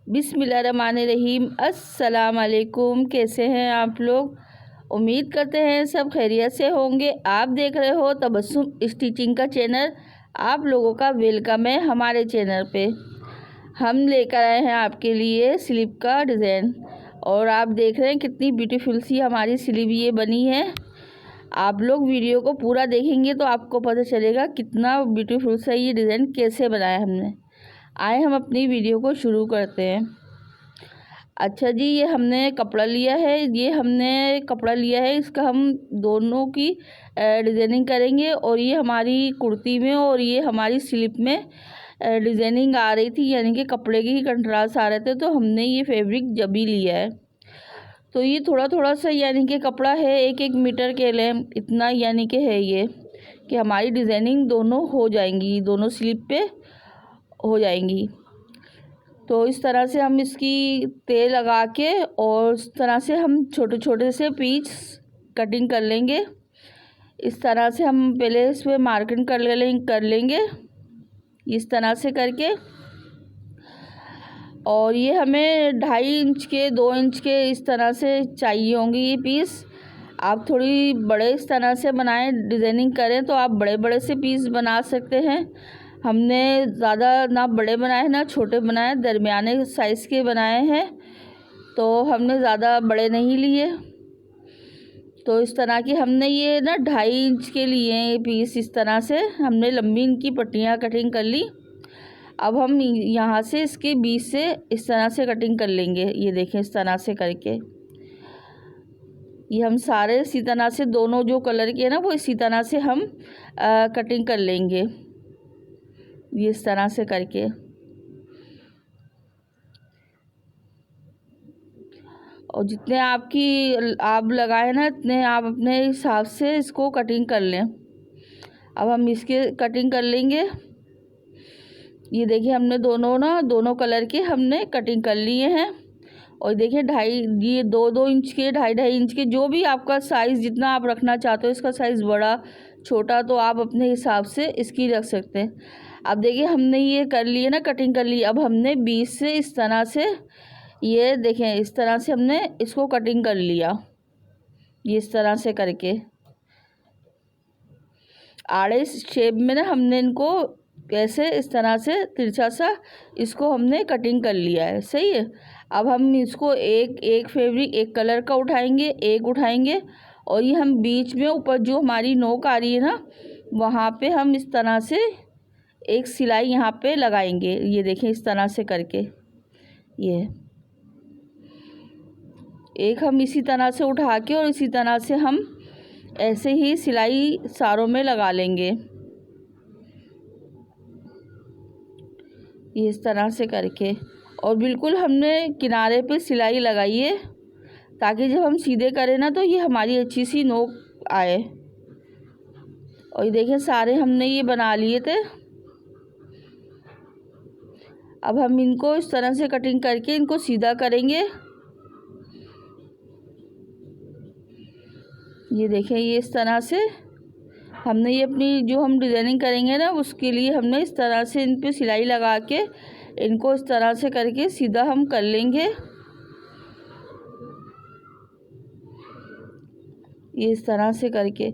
बिस्मिल्लाहिर्रहमानिर्रहीम। अस्सलाम वालेकुम। कैसे हैं आप लोग? उम्मीद करते हैं सब खैरियत से होंगे। आप देख रहे हो तबस्सुम स्टिचिंग का चैनल। आप लोगों का वेलकम है हमारे चैनल पे। हम लेकर आए हैं आपके लिए स्लीव का डिज़ाइन और आप देख रहे हैं कितनी ब्यूटीफुल सी हमारी स्लीव ये बनी है। आप लोग वीडियो को पूरा देखेंगे तो आपको पता चलेगा कितना ब्यूटीफुल सा ये डिज़ाइन कैसे बनाया हमने। आए हम अपनी वीडियो को शुरू करते हैं। अच्छा जी, ये हमने कपड़ा लिया है, इसका हम दोनों की डिज़ाइनिंग करेंगे। और ये हमारी कुर्ती में और ये हमारी स्लीव में डिज़ाइनिंग आ रही थी, यानी कि कपड़े के ही कंट्रास्ट आ रहे थे, तो हमने ये फैब्रिक जबी लिया है। तो ये थोड़ा थोड़ा सा यानी कि कपड़ा है, 1-1 मीटर के लिए इतना यानी कि है ये कि हमारी डिज़ाइनिंग दोनों हो जाएंगी, दोनों स्लीव पे हो जाएंगी। तो इस तरह से हम इसकी तेल लगा के और इस तरह से हम छोटे छोटे से पीस कटिंग कर लेंगे। इस तरह से हम पहले इस पर मार्किंग कर लेंगे इस तरह से करके। और ये हमें 2.5 इंच के 2 इंच के इस तरह से चाहिए होंगे ये पीस। आप थोड़ी बड़े इस तरह से बनाएं, डिज़ाइनिंग करें तो आप बड़े बड़े से पीस बना सकते हैं। हमने ज़्यादा ना बड़े बनाए ना छोटे बनाए, दरमियाने साइज़ के बनाए हैं, तो हमने ज़्यादा बड़े नहीं लिए। तो इस तरह की हमने ये ना 2.5 इंच के लिए पीस, इस तरह से हमने लंबी इनकी पट्टियाँ कटिंग कर ली। अब हम यहाँ से इसके बीच से इस तरह से कटिंग कर लेंगे। ये देखें इस तरह से करके ये हम सारे इसी तरह से दोनों जो कलर के हैं ना वो इसी तरह से हम कटिंग कर लेंगे, ये इस तरह से करके। और जितने आप लगाए ना इतने आप अपने हिसाब से इसको कटिंग कर लें। अब हम इसके कटिंग कर लेंगे। ये देखिए हमने दोनों कलर के हमने कटिंग कर लिए हैं। और देखिए ये 2-2 इंच के 2.5-2.5 इंच के, जो भी आपका साइज़ जितना आप रखना चाहते हो, इसका साइज़ बड़ा छोटा तो आप अपने हिसाब से इसकी रख सकते हैं। अब देखिए हमने ये कर लिए ना, कटिंग कर ली। अब हमने बीच से इस तरह से ये देखें इस तरह से हमने इसको कटिंग कर लिया, ये इस तरह से करके आड़े शेप में ना हमने इनको ऐसे इस तरह से तिरछा सा इसको हमने कटिंग कर लिया है। सही है। अब हम इसको एक फैब्रिक एक कलर का उठाएंगे और ये हम बीच में ऊपर जो हमारी नोक आ रही है ना वहाँ पे हम इस तरह से एक सिलाई यहाँ पे लगाएंगे। ये देखें इस तरह से करके ये एक हम इसी तरह से उठा के और इसी तरह से हम ऐसे ही सिलाई सारों में लगा लेंगे, ये इस तरह से करके। और बिल्कुल हमने किनारे पे सिलाई लगाई है ताकि जब हम सीधे करें ना तो ये हमारी अच्छी सी नोक आए। और ये देखें सारे हमने ये बना लिए थे। अब हम इनको इस तरह से कटिंग करके इनको सीधा करेंगे। ये देखें ये इस तरह से हमने ये अपनी जो हम डिज़ाइनिंग करेंगे ना उसके लिए हमने इस तरह से इन पे सिलाई लगा के इनको इस तरह से करके सीधा हम कर लेंगे, ये इस तरह से करके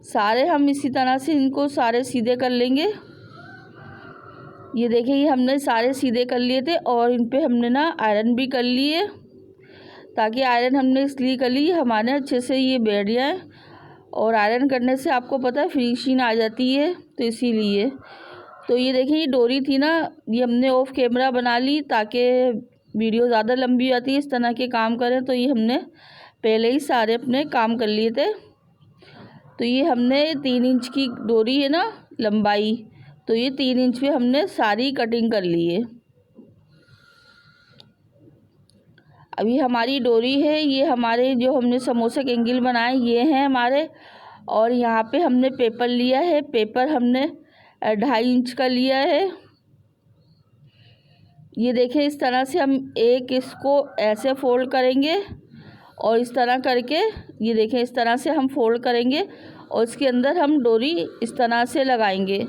सारे हम इसी तरह से इनको सारे सीधे कर लेंगे। ये देखिए ये हमने सारे सीधे कर लिए थे और इन पे हमने ना आयरन भी कर लिए, ताकि आयरन हमने इसलिए कर ली हमारे अच्छे से ये बैठ जाए। और आयरन करने से आपको पता है फिनिशिंग आ जाती है, तो इसीलिए। तो ये देखिए ये डोरी थी ना, ये हमने ऑफ कैमरा बना ली ताकि वीडियो ज़्यादा लंबी आती है इस तरह के काम करें। तो ये हमने पहले ही सारे अपने काम कर लिए थे। तो ये हमने 3 इंच की डोरी है ना लंबाई, तो ये 3 इंच पे हमने सारी कटिंग कर ली है। अभी हमारी डोरी है, ये हमारे जो हमने समोसे के एंगल बनाए ये हैं हमारे। और यहाँ पे हमने पेपर लिया है, पेपर हमने 2.5 इंच का लिया है। ये देखें इस तरह से हम एक इसको ऐसे फोल्ड करेंगे और इस तरह करके ये देखें इस तरह से हम फोल्ड करेंगे और इसके अंदर हम डोरी इस तरह से लगाएंगे।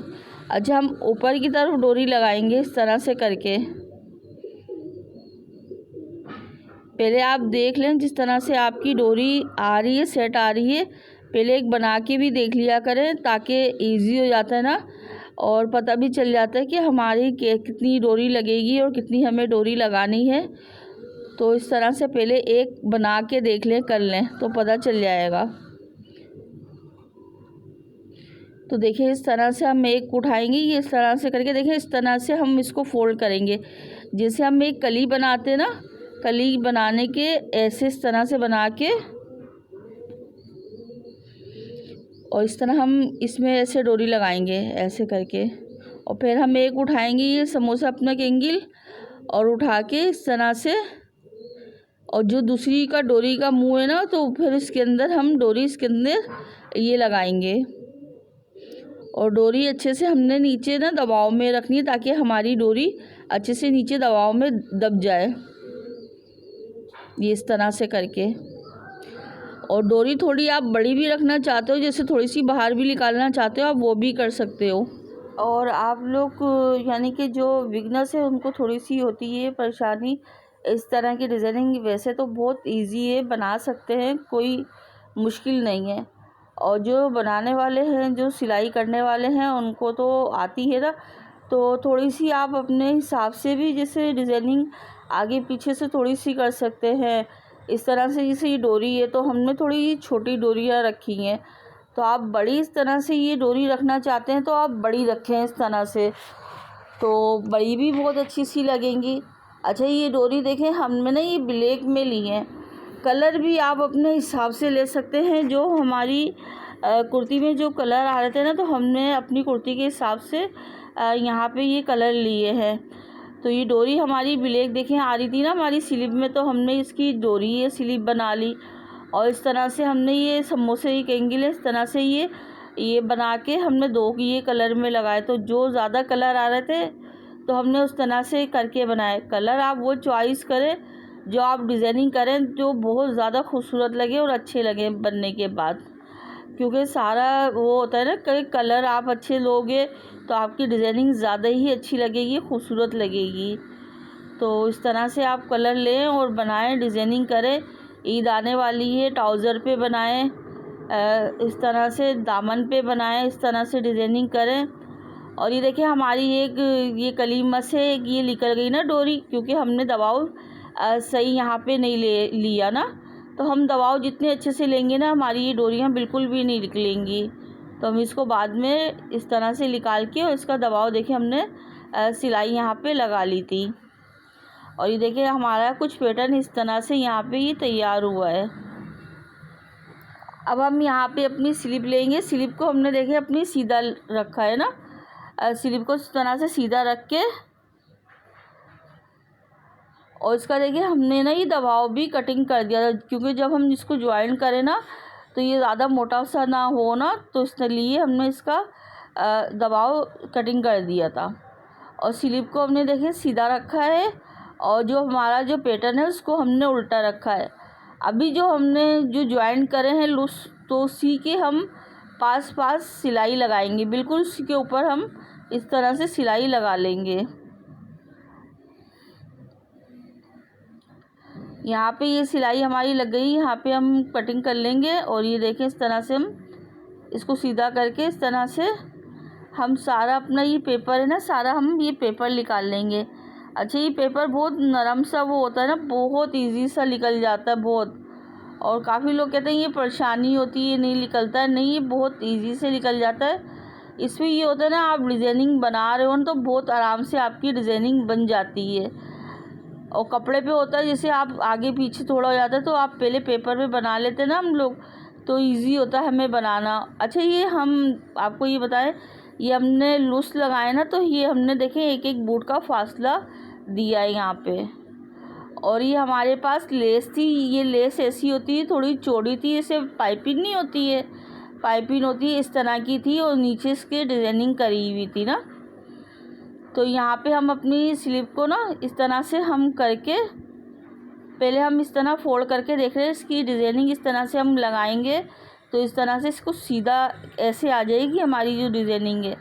अच्छा, हम ऊपर की तरफ डोरी लगाएंगे इस तरह से करके। पहले आप देख लें जिस तरह से आपकी डोरी आ रही है, सेट आ रही है, पहले एक बना के भी देख लिया करें ताकि इजी हो जाता है ना, और पता भी चल जाता है कि हमारी कितनी डोरी लगेगी और कितनी हमें डोरी लगानी है। तो इस तरह से पहले एक बना के देख लें, कर लें तो पता चल जाएगा। तो देखिए इस तरह से हम एक उठाएंगे, ये इस तरह से करके देखिए, इस तरह से हम इसको फोल्ड करेंगे। जैसे हम एक कली बनाते हैं ना, कली बनाने के ऐसे इस तरह से बना के, और इस तरह हम इसमें ऐसे डोरी लगाएंगे ऐसे करके। और फिर हम एक उठाएंगे ये समोसा अपना केंगिल, और उठा के इस तरह से, और जो दूसरी का डोरी का मुंह है ना, तो फिर इसके अंदर हम डोरी इसके अंदर ये लगाएंगे। और डोरी अच्छे से हमने नीचे ना दबाव में रखनी है ताकि हमारी डोरी अच्छे से नीचे दबाव में दब जाए, ये इस तरह से करके। और डोरी थोड़ी आप बड़ी भी रखना चाहते हो, जैसे थोड़ी सी बाहर भी निकालना चाहते हो आप, वो भी कर सकते हो। और आप लोग यानी कि जो बिगनर्स है उनको थोड़ी सी होती है परेशानी इस तरह की डिज़ाइनिंग। वैसे तो बहुत इजी है, बना सकते हैं, कोई मुश्किल नहीं है। और जो बनाने वाले हैं, जो सिलाई करने वाले हैं, उनको तो आती है ना, तो थोड़ी सी आप अपने हिसाब से भी जैसे डिज़ाइनिंग आगे पीछे से थोड़ी सी कर सकते हैं इस तरह से। जैसे ये डोरी है तो हमने थोड़ी छोटी डोरियाँ रखी हैं, तो आप बड़ी इस तरह से ये डोरी रखना चाहते हैं तो आप बड़ी रखें इस तरह से, तो बड़ी भी बहुत अच्छी सी लगेंगी। अच्छा, ये डोरी देखें हमने ना ये ब्लैक में ली है, कलर भी आप अपने हिसाब से ले सकते हैं। जो हमारी कुर्ती में जो कलर आ रहे थे ना, तो हमने अपनी कुर्ती के हिसाब से यहाँ पे ये कलर लिए हैं। तो ये डोरी हमारी ब्लैक देखें आ रही थी ना हमारी स्लीव में, तो हमने इसकी डोरी ये स्लीव बना ली। और इस तरह से हमने ये समोसे ये केंगिल इस तरह से ये बना के हमने दो ये कलर में लगाए। तो जो ज़्यादा कलर आ रहे थे तो हमने उस तरह से करके बनाए। कलर आप वो चॉइस करें जो आप डिज़ाइनिंग करें, जो बहुत ज़्यादा खूबसूरत लगे और अच्छे लगे बनने के बाद, क्योंकि सारा वो होता है ना कि कलर आप अच्छे लोगे तो आपकी डिज़ाइनिंग ज़्यादा ही अच्छी लगेगी, खूबसूरत लगेगी। तो इस तरह से आप कलर लें और बनाएं, डिज़ाइनिंग करें। ईद आने वाली है, ट्राउज़र पे बनाएं, इस तरह से दामन पे बनाएं, इस तरह से डिज़ाइनिंग करें। और ये देखिए हमारी एक ये कलीमा से एक ये निकल गई ना डोरी, क्योंकि हमने दबाव सही यहाँ पे नहीं लिया ना, तो हम दबाव जितने अच्छे से लेंगे ना हमारी ये डोरियाँ बिल्कुल भी नहीं निकलेंगी। तो हम इसको बाद में इस तरह से निकाल के, और इसका दबाव देखिए हमने सिलाई यहाँ पे लगा ली थी। और ये देखिए हमारा कुछ पैटर्न इस तरह से यहाँ पे ये तैयार हुआ है। अब हम यहाँ पे अपनी स्लीव लेंगे। स्लीव को हमने देखिए अपनी सीधा रखा है ना, स्लीव को इस तरह से सीधा रख के, और इसका देखिए हमने ना ये दबाव भी कटिंग कर दिया, क्योंकि जब हम इसको ज्वाइन करें ना तो ये ज़्यादा मोटा सा ना हो ना, तो इसलिए हमने इसका दबाव कटिंग कर दिया था। और स्लीव को हमने देखिए सीधा रखा है, और जो हमारा जो पैटर्न है उसको हमने उल्टा रखा है। अभी जो हमने जो ज्वाइन करे हैं लूस, तो उसी के हम पास पास सिलाई लगाएंगे, बिल्कुल उसी के ऊपर हम इस तरह से सिलाई लगा लेंगे। यहाँ पे ये सिलाई हमारी लग गई, यहाँ पे हम कटिंग कर लेंगे। और ये देखें इस तरह से हम इसको सीधा करके इस तरह से हम सारा अपना ये पेपर है ना, सारा हम ये पेपर निकाल लेंगे। अच्छा, ये पेपर बहुत नरम सा वो होता है ना, बहुत इजी सा निकल जाता है बहुत। और काफ़ी लोग कहते हैं ये परेशानी होती है, नहीं निकलता है, नहीं, ये बहुत इजी से निकल जाता है। इसमें ये होता है ना, आप डिज़ाइनिंग बना रहे हो ना तो बहुत आराम से आपकी डिज़ाइनिंग बन जाती है। और कपड़े पे होता है जैसे आप आगे पीछे थोड़ा हो जाता है, तो आप पहले पेपर पे बना लेते हैं ना हम लोग, तो इजी होता है हमें बनाना। अच्छा, ये हम आपको ये बताएं, ये हमने लूस लगाए ना, तो ये हमने देखें एक एक बूट का फासला दिया है यहाँ पे। और ये हमारे पास लेस थी, ये लेस ऐसी होती है थोड़ी चौड़ी थी, जैसे पाइपिंग नहीं होती है, पाइपिंग होती है इस तरह की थी, और नीचे इसके डिज़ाइनिंग करी हुई थी ना। तो यहाँ पे हम अपनी स्लीव को ना इस तरह से हम करके, पहले हम इस तरह फोल्ड करके देख रहे हैं, इसकी डिज़ाइनिंग इस तरह से हम लगाएंगे तो इस तरह से इसको सीधा ऐसे आ जाएगी हमारी जो डिज़ाइनिंग है।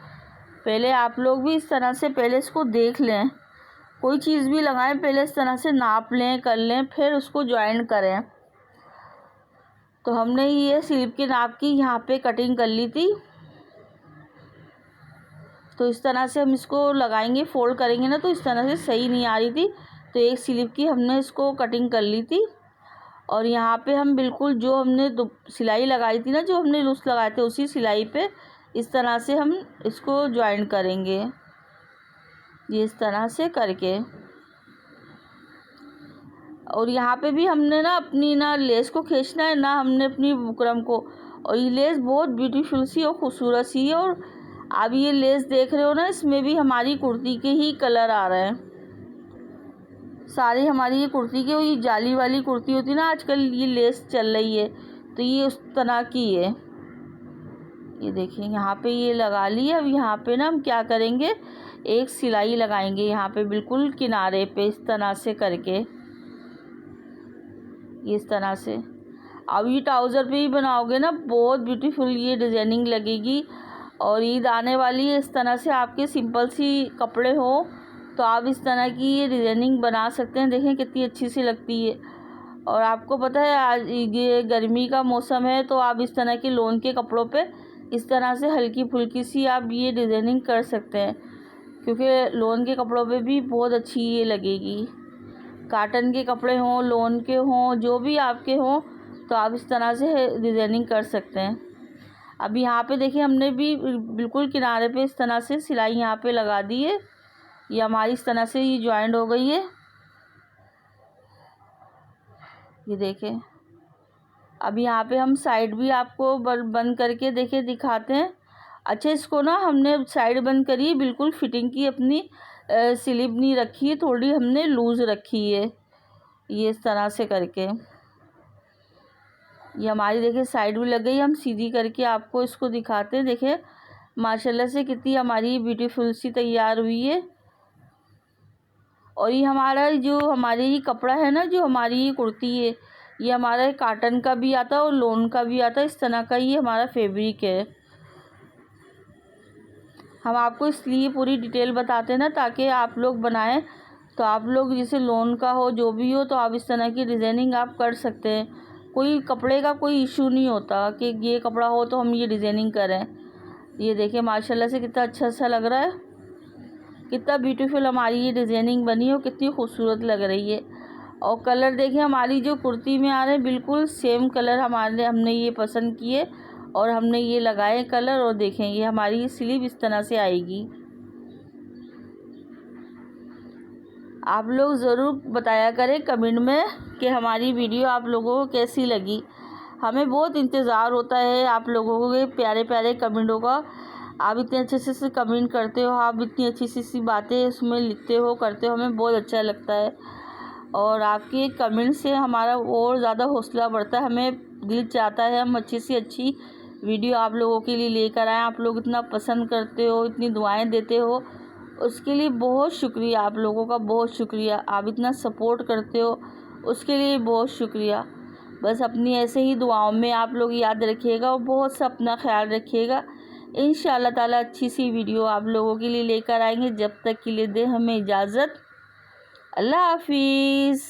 पहले आप लोग भी इस तरह से पहले इसको देख लें, कोई चीज़ भी लगाएं पहले इस तरह से नाप लें, कर लें, फिर उसको ज्वाइन करें। तो हमने ये स्लीव के नाप की यहाँ पे कटिंग कर ली थी। तो इस तरह से हम इसको लगाएंगे, फोल्ड करेंगे ना, तो इस तरह से सही नहीं आ रही थी, तो एक स्लीव की हमने इसको कटिंग कर ली थी। और यहाँ पे हम बिल्कुल जो हमने सिलाई लगाई थी ना, जो हमने लूज लगाए थे, उसी सिलाई पे इस तरह से हम इसको ज्वाइन करेंगे, ये इस तरह से करके। और यहाँ पे भी हमने ना अपनी ना लेस को खींचना है, ना हमने अपनी बुकरम को। और ये लेस बहुत ब्यूटीफुल सी और खूबसूरत सी है। और आप ये लेस देख रहे हो ना, इसमें भी हमारी कुर्ती के ही कलर आ रहे हैं सारी। हमारी ये कुर्ती की, ये जाली वाली कुर्ती होती है ना, आजकल ये लेस चल रही है, तो ये उस तरह की है। ये देखिए यहाँ पे ये लगा ली। अब यहाँ पे ना हम क्या करेंगे, एक सिलाई लगाएंगे यहाँ पे बिल्कुल किनारे पे, इस तरह से करके, ये इस तरह से। अब ये ट्राउज़र पे ही बनाओगे ना, बहुत ब्यूटीफुल ये डिज़ाइनिंग लगेगी। और ईद आने वाली है, इस तरह से आपके सिंपल सी कपड़े हो तो आप इस तरह की ये डिज़ाइनिंग बना सकते हैं। देखें कितनी अच्छी सी लगती है। और आपको पता है आज ये गर्मी का मौसम है, तो आप इस तरह के लोन के कपड़ों पे इस तरह से हल्की फुल्की सी आप ये डिज़ाइनिंग कर सकते हैं, क्योंकि लोन के कपड़ों पे भी बहुत अच्छी ये लगेगी। काटन के कपड़े हों, लोन के हों, जो भी आपके हों, तो आप इस तरह से डिज़ाइनिंग कर सकते हैं। अब यहाँ पे देखिए हमने भी बिल्कुल किनारे पे इस तरह से सिलाई यहाँ पे लगा दी है। ये हमारी इस तरह से ये जॉइंट हो गई है, ये देखें। अब यहाँ पे हम साइड भी आपको बंद करके देखे दिखाते हैं। अच्छा, इसको ना हमने साइड बंद करी, बिल्कुल फिटिंग की अपनी स्लीव नहीं रखी है, थोड़ी हमने लूज़ रखी है, ये इस तरह से करके। ये हमारी देखिए साइड भी लग गई। हम सीधी करके आपको इसको दिखाते हैं। देखिए माशाल्लाह से कितनी हमारी ब्यूटीफुल सी तैयार हुई है। और ये हमारा जो हमारी ये कपड़ा है ना, जो हमारी ये कुर्ती है, ये हमारा काटन का भी आता है और लोन का भी आता है, इस तरह का ये हमारा फैब्रिक है। हम आपको इसलिए पूरी डिटेल बताते हैं ना, ताकि आप लोग बनाएं, तो आप लोग जैसे लोन का हो, जो भी हो, तो आप इस तरह की डिज़ाइनिंग आप कर सकते हैं। कोई कपड़े का कोई इशू नहीं होता कि ये कपड़ा हो तो हम ये डिज़ाइनिंग करें। ये देखिए माशाल्लाह से कितना अच्छा सा लग रहा है, कितना ब्यूटीफुल हमारी ये डिज़ाइनिंग बनी है और कितनी खूबसूरत लग रही है। और कलर देखिए हमारी जो कुर्ती में आ रहे हैं, बिल्कुल सेम कलर हमने ये पसंद किए और हमने ये लगाए कलर। और देखें ये हमारी स्लीव इस तरह से आएगी। आप लोग ज़रूर बताया करें कमेंट में कि हमारी वीडियो आप लोगों को कैसी लगी। हमें बहुत इंतज़ार होता है आप लोगों के प्यारे प्यारे कमेंटों का। आप इतने अच्छे से कमेंट करते हो, आप इतनी अच्छी सी बातें उसमें लिखते हो, करते हो, हमें बहुत अच्छा लगता है। और आपके कमेंट से हमारा और ज़्यादा हौसला बढ़ता है, हमें दिल चाहता है हम अच्छी से अच्छी वीडियो आप लोगों के लिए लेकर आएँ। आप लोग इतना पसंद करते हो, इतनी दुआएं देते हो, उसके लिए बहुत शुक्रिया आप लोगों का, बहुत शुक्रिया। आप इतना सपोर्ट करते हो, उसके लिए बहुत शुक्रिया। बस अपनी ऐसे ही दुआओं में आप लोग याद रखिएगा और बहुत सा अपना ख्याल रखिएगा। इंशाअल्लाह ताला अच्छी सी वीडियो आप लोगों के लिए लेकर आएंगे। जब तक के लिए दे हमें इजाज़त। अल्लाह हाफिज़।